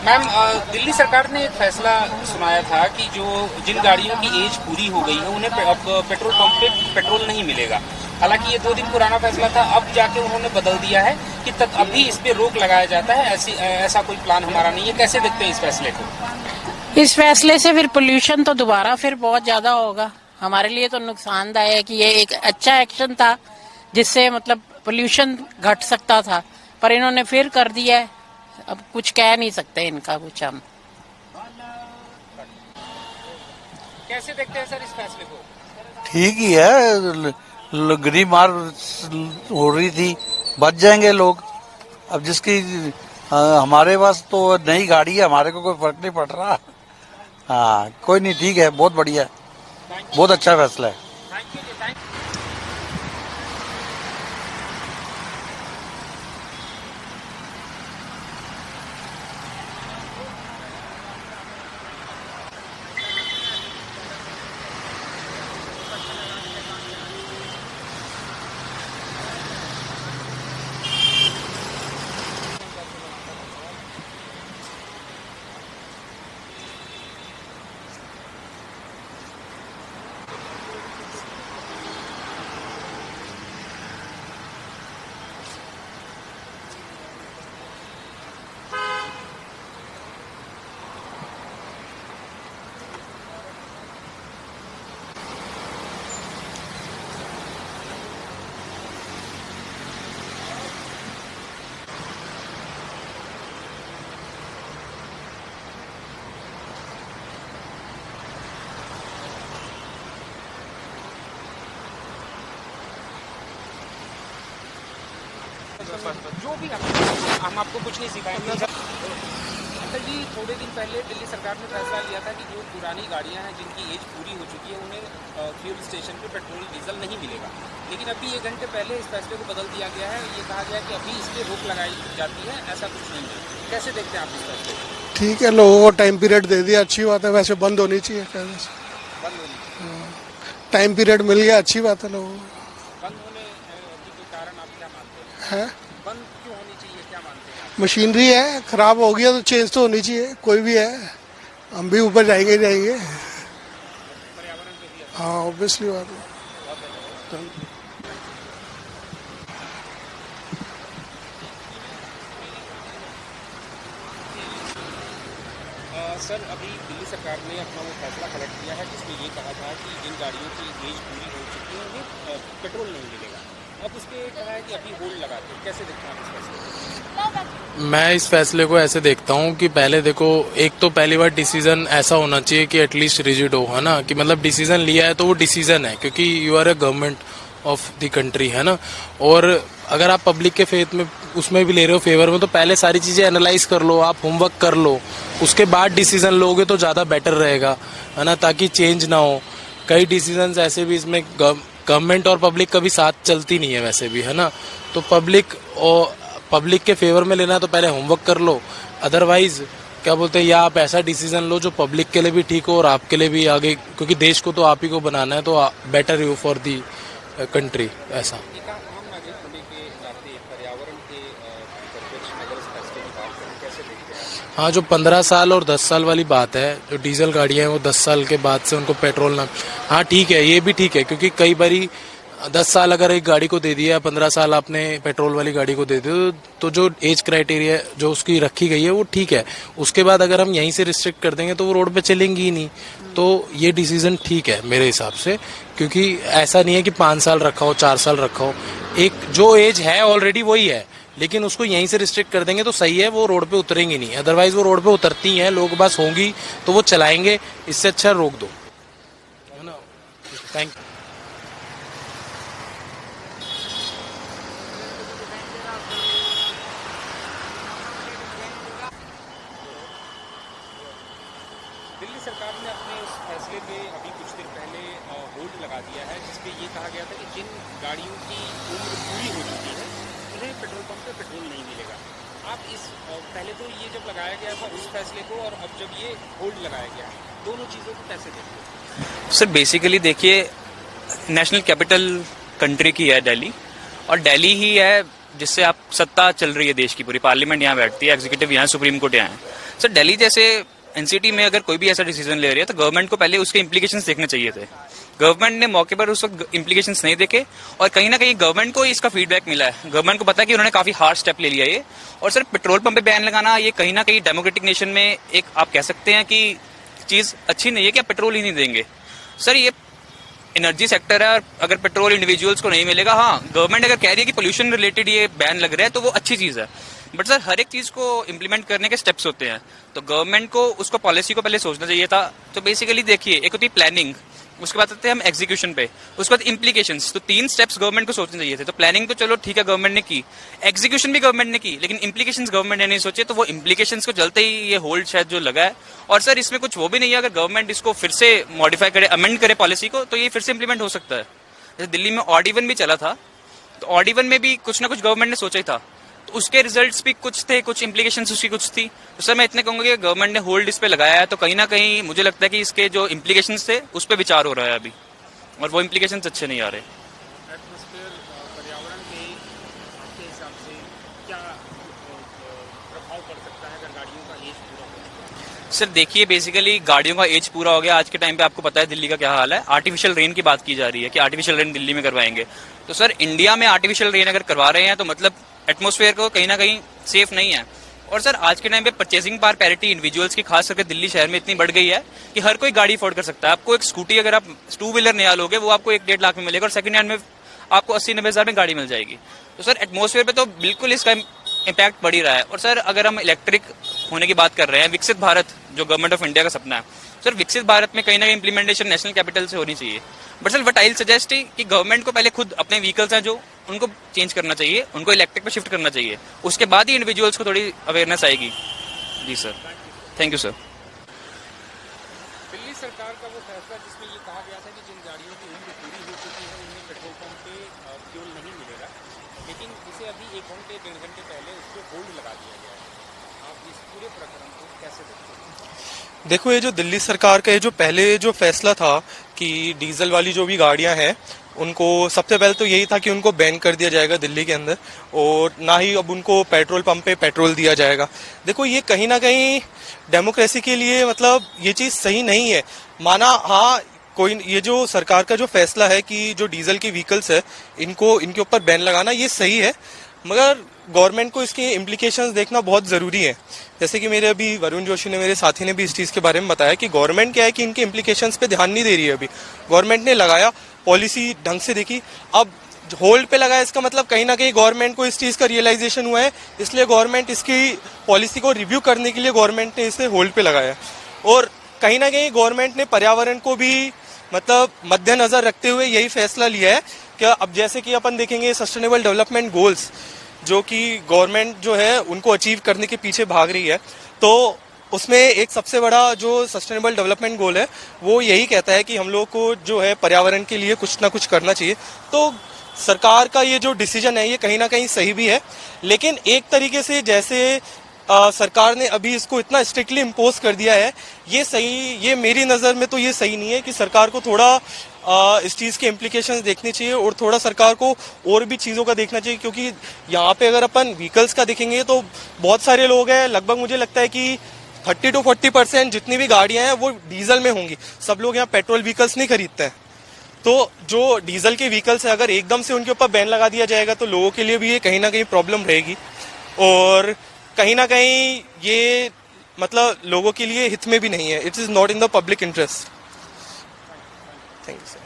Ma'am, Delhi सरकार ने एक फैसला सुनाया था कि जो जिन गाड़ियों की एज पूरी हो गई है उन्हें अब पेट्रोल पंप पे पेट्रोल नहीं मिलेगा। हालांकि ये 2 दिन पुराना फैसला था, अब जाके उन्होंने बदल दिया है कि तक अभी इस पे रोक लगाया जाता है। ऐसा कोई प्लान हमारा नहीं है। कैसे देखते हैं इस फैसले को? इस फैसले से फिर पोल्यूशन तो दोबारा फिर बहुत ज्यादा होगा। हमारे लिए तो नुकसानदायक है। ये एक अच्छा एक्शन था जिससे मतलब पोल्यूशन घट सकता था, पर इन्होंने फिर कर दिया है। अब कुछ कह नहीं सकते इनका कुछ हम। कैसे देखते हैं सर इस फैसले को? ठीक ही है, गरीब मार हो रही थी, बच जाएंगे लोग। अब जिसकी हमारे पास तो नई गाड़ी है, हमारे को कोई फर्क नहीं पड़ रहा। हाँ, कोई नहीं, ठीक है, बहुत बढ़िया, बहुत अच्छा फैसला है। जो भी हम आपको कुछ नहीं सिखाएंगे। अंकल जी, थोड़े दिन पहले दिल्ली सरकार ने फैसला लिया था कि जो पुरानी गाड़ियां हैं जिनकी एज पूरी हो चुकी है उन्हें फ्यूल स्टेशन पे पेट्रोल डीजल नहीं मिलेगा। लेकिन अभी 1 घंटे पहले इस फैसले को बदल दिया गया है। ये कहा गया कि अभी इस पर रोक लगाई जाती है, ऐसा कुछ नहीं है। कैसे देखते हैं आप इस फैसले को? ठीक है, लोगों को टाइम पीरियड दे दिया, अच्छी बात है। वैसे बंद होनी चाहिए, बंद होनी टाइम पीरियड मिल गया, अच्छी बात है। लोगों को बंद होने की कोई कारण आप क्या मानते हैं? है, बंद क्यों होनी चाहिए, क्या मानते हैं आप? मशीनरी है, खराब हो गया तो चेंज तो होनी चाहिए। कोई भी है, हम भी ऊपर जाएंगे ही जाएंगे। पर्यावरण पे भी हाँ, ऑब्वियसली बात है। सर, अभी दिल्ली सरकार ने अपना वो फैसला पलट दिया है जिसमें ये कहा था कि जिन गाड़ियों की एज पूरी हो चुकी है उन्हें पेट्रोल नहीं मिलेगा। अब उस पर कहा है कि अभी होल्ड लगाते हैं। कैसे देखते हैं आप इस फैसले को? मैं इस फैसले को ऐसे देखता हूँ कि पहले देखो, एक तो पहली बार डिसीजन ऐसा होना चाहिए कि एटलीस्ट रिजिड हो, है ना, कि मतलब डिसीजन लिया है तो वो डिसीजन है, क्योंकि you are a government of the country, है ना। और अगर आप पब्लिक के फेथ में उसमें भी ले रहे हो फेवर में, तो पहले सारी चीजें एनालाइज कर लो, आप होमवर्क कर लो, उसके बाद डिसीजन लोगे तो ज्यादा बेटर रहेगा, है ना, ताकि चेंज ना हो। कई डिसीजंस ऐसे भी इसमें गवर्नमेंट और पब्लिक कभी साथ चलती नहीं है वैसे भी, है ना। तो पब्लिक के फेवर में लेना है तो पहले होमवर्क कर लो, अदरवाइज क्या बोलते हैं, या आप ऐसा डिसीजन लो जो पब्लिक के लिए भी ठीक हो और आपके लिए भी आगे, क्योंकि देश को तो आप ही को बनाना है, तो better you for the country. ऐसा एक आम नागरिक होने के नाते पर्यावरण के परिप्रेक्ष्य में अगर इस फैसले की बात करें, कैसे देखते हैं? हाँ, जो 15 साल और 10 साल वाली बात है, जो डीजल गाड़ियां हैं वो 10 साल के बाद से उनको पेट्रोल ना, हाँ ठीक है, ये भी ठीक है, क्योंकि कई बारी 10 साल अगर एक गाड़ी को दे दिया, 15 साल आपने पेट्रोल वाली गाड़ी को दे दिया, तो जो एज क्राइटेरिया जो उसकी रखी गई है वो ठीक है। उसके बाद अगर हम यहीं से रिस्ट्रिक्ट कर देंगे तो वो रोड पे चलेंगी ही नहीं। तो ये डिसीजन ठीक है मेरे हिसाब से, क्योंकि ऐसा नहीं है कि 5 साल रखा हो, 4 साल रखा हो, एक जो एज है ऑलरेडी वही है, लेकिन उसको यहीं से रिस्ट्रिक्ट कर देंगे तो सही है, वो रोड पे उतरेंगी नहीं। अदरवाइज वो रोड पे उतरती हैं, लोग बस होंगी तो वो चलाएंगे, इससे अच्छा रोक दो, है ना। Thank you. दिल्ली सरकार ने अपने उस फैसले पे अभी कुछ दिन पहले होल्ड लगा दिया है, जिसपे ये कहा गया था कि जिन गाड़ियों की उम्र पूरी हो चुकी है उन्हें पेट्रोल पंप पे पेट्रोल नहीं मिलेगा। आप इस पहले तो ये जब लगाया गया था उस फैसले को, और अब जब ये होल्ड लगाया गया है, दोनों चीज़ों को कैसे देखते हैं? सर बेसिकली देखिए, नेशनल कैपिटल कंट्री की है दिल्ली, और दिल्ली ही है जिससे आप सत्ता चल रही है देश की पूरी, पार्लियामेंट यहाँ बैठती है, एग्जीक्यूटिव यहाँ, सुप्रीम कोर्ट यहाँ है। सर दिल्ली जैसे एनसीटी में अगर कोई भी ऐसा डिसीजन ले रही है तो गवर्नमेंट को पहले उसके इम्प्लीकेशंस देखने चाहिए थे। गवर्नमेंट ने मौके पर उस वक्त इम्प्लीकेशंस नहीं देखे और कहीं ना कहीं गवर्नमेंट को इसका फीडबैक मिला है। गवर्नमेंट को पता है कि उन्होंने काफी हार्ड स्टेप ले लिया ये। और सर पेट्रोल पंप पे बैन लगाना ये कहीं ना कहीं डेमोक्रेटिक नेशन में एक आप कह सकते हैं कि चीज अच्छी नहीं है कि आप पेट्रोल ही नहीं देंगे। सर ये एनर्जी सेक्टर है और अगर पेट्रोल इंडिविजुअल्स को नहीं मिलेगा, हाँ गवर्नमेंट अगर कह रही है कि पोल्यूशन रिलेटेड ये बैन लग रहा है तो वो अच्छी चीज है, बट सर हर एक चीज को इम्प्लीमेंट करने के स्टेप्स होते हैं। तो गवर्नमेंट को उसको पॉलिसी को पहले सोचना चाहिए था। तो बेसिकली देखिए, एक होती है प्लानिंग, उसके बाद आते हैं हम एग्जीक्यूशन पे, उसके बाद इम्प्लीकेशंस। तो 3 स्टेप्स गवर्नमेंट को सोचने चाहिए थे। तो प्लानिंग तो चलो ठीक है गवर्नमेंट ने की, एग्जीक्यूशन भी गवर्नमेंट ने की, लेकिन इम्प्लीकेशंस गवर्नमेंट ने नहीं सोचे। तो वो इम्प्लीकेशंस को चलते ही ये होल्ड शायद जो लगा है। और सर इसमें कुछ वो भी नहीं है, अगर गवर्नमेंट इसको फिर से मॉडिफाई करे, अमेंड करे पॉलिसी को, तो ये फिर से इम्प्लीमेंट हो सकता है। जैसे दिल्ली में ऑड इवन भी चला था, तो ऑड इवन में भी कुछ ना कुछ गवर्नमेंट ने सोचा ही था, तो उसके रिजल्ट्स भी कुछ थे, कुछ इम्प्लीकेशंस उसकी कुछ थी। तो सर मैं इतने कहूंगा कि गवर्नमेंट ने होल्ड इस पे लगाया है, तो कहीं ना कहीं मुझे लगता है कि इसके जो इम्प्लीकेशंस थे उस पर विचार हो रहा है अभी, और वो इम्प्लीकेशंस अच्छे नहीं आ रहे। एटमॉस्फेयर पर्यावरण पे आपके हिसाब से क्या प्रभाव पड़ सकता है अगर गाड़ियों का एज पूरा हो जाए? सर देखिए, बेसिकली गाड़ियों का एज पूरा हो गया आज के टाइम पे, आपको पता है दिल्ली का क्या हाल है। आर्टिफिशियल रेन की बात की जा रही है कि आर्टिफिशियल रेन दिल्ली में करवाएंगे। तो सर इंडिया में आर्टिफिशियल रेन अगर करवा रहे हैं तो मतलब एटमॉस्फेयर को कहीं ना कहीं सेफ नहीं है। और सर आज के टाइम पे परचेसिंग पावर पैरिटी इंडिविजुअल्स की खास करके दिल्ली शहर में इतनी बढ़ गई है कि हर कोई गाड़ी अफोर्ड कर सकता है। आपको एक स्कूटी अगर आप 2 व्हीलर नया लोगे वो आपको 1-1.5 लाख में मिलेगा, और सेकंड हैंड में आपको 80-90 हज़ार में गाड़ी मिल जाएगी। तो सर एटमॉस्फेयर पे तो बिल्कुल इसका इम्पैक्ट बढ़ ही रहा है। और सर अगर हम इलेक्ट्रिक होने की बात कर रहे हैं, विकसित भारत जो गवर्नमेंट ऑफ इंडिया का सपना है, सर विकसित भारत में कहीं ना कहीं इंप्लीमेंटेशन नेशनल कैपिटल से होनी चाहिए। But sir what I suggest कि गवर्नमेंट को पहले खुद अपने व्हीकल्स हैं जो उनको चेंज करना चाहिए, उनको इलेक्ट्रिक पे शिफ्ट करना चाहिए, उसके बाद ही इंडिविजुअल्स को थोड़ी अवेयरनेस आएगी। जी sir, thank you sir. Delhi सरकार का वो फैसला जिसमें ये कहा गया था कि जिन गाड़ियों की उम्र पूरी हो चुकी है उन्हें पेट्रोल पंप पे फ्यूल नहीं मिलेगा, लेकिन इसे अभी 1 घंटे 1.5 घंटे पहले उस पर होल्ड लगा दिया गया है। आप इस पूरे प्रकरण को कैसे देखते हैं? देखो, ये जो दिल्ली सरकार का ये जो पहले जो फैसला था कि डीजल वाली जो भी गाड़ियां हैं उनको सबसे पहले तो यही था कि उनको बैन कर दिया जाएगा दिल्ली के अंदर, और ना ही अब उनको पेट्रोल पंप पे पेट्रोल दिया जाएगा। देखो ये कहीं ना कहीं डेमोक्रेसी के लिए मतलब ये चीज़ सही नहीं है। माना हाँ, कोई ये जो सरकार का जो फैसला है कि जो डीजल की व्हीकल्स है इनको इनके ऊपर बैन लगाना ये सही है, मगर गवर्नमेंट को इसके इम्प्लीकेशंस देखना बहुत ज़रूरी है। जैसे कि मेरे अभी वरुण जोशी ने, मेरे साथी ने भी इस चीज़ के बारे में बताया कि गवर्नमेंट क्या है कि इनके इम्प्लीकेशंस पे ध्यान नहीं दे रही है। अभी गवर्नमेंट ने लगाया, पॉलिसी ढंग से देखी, अब होल्ड पे लगाया, इसका मतलब कहीं ना कहीं गवर्नमेंट को इस चीज़ का रियलाइजेशन हुआ है, इसलिए गवर्नमेंट इसकी पॉलिसी को रिव्यू करने के लिए गवर्नमेंट ने इसे होल्ड पे लगाया। और कहीं ना कहीं गवर्नमेंट ने पर्यावरण को भी मतलब मद्देनजर रखते हुए यही फैसला लिया है कि अब जैसे कि अपन देखेंगे सस्टेनेबल डेवलपमेंट गोल्स जो कि गवर्नमेंट जो है उनको अचीव करने के पीछे भाग रही है, तो उसमें एक सबसे बड़ा जो सस्टेनेबल डेवलपमेंट गोल है वो यही कहता है कि हम लोग को जो है पर्यावरण के लिए कुछ ना कुछ करना चाहिए। तो सरकार का ये जो डिसीजन है ये कहीं ना कहीं सही भी है, लेकिन एक तरीके से जैसे सरकार ने अभी इसको इतना स्ट्रिक्टली इम्पोज कर दिया है ये सही, ये मेरी नज़र में तो ये सही नहीं है कि सरकार को थोड़ा इस चीज़ के इम्प्लीकेशंस देखने चाहिए और थोड़ा सरकार को और भी चीज़ों का देखना चाहिए। क्योंकि यहाँ पे अगर अपन व्हीकल्स का देखेंगे तो बहुत सारे लोग हैं, लगभग मुझे लगता है कि 30 to 40% जितनी भी गाड़ियाँ हैं वो डीजल में होंगी। सब लोग यहाँ पेट्रोल व्हीकल्स नहीं खरीदते हैं। तो जो डीजल के व्हीकल्स है अगर एकदम से उनके ऊपर बैन लगा दिया जाएगा तो लोगों के लिए भी ये कहीं ना कहीं प्रॉब्लम रहेगी, और कहीं ना कहीं ये मतलब लोगों के लिए हित में भी नहीं है। It is not in the public interest. Thank you sir.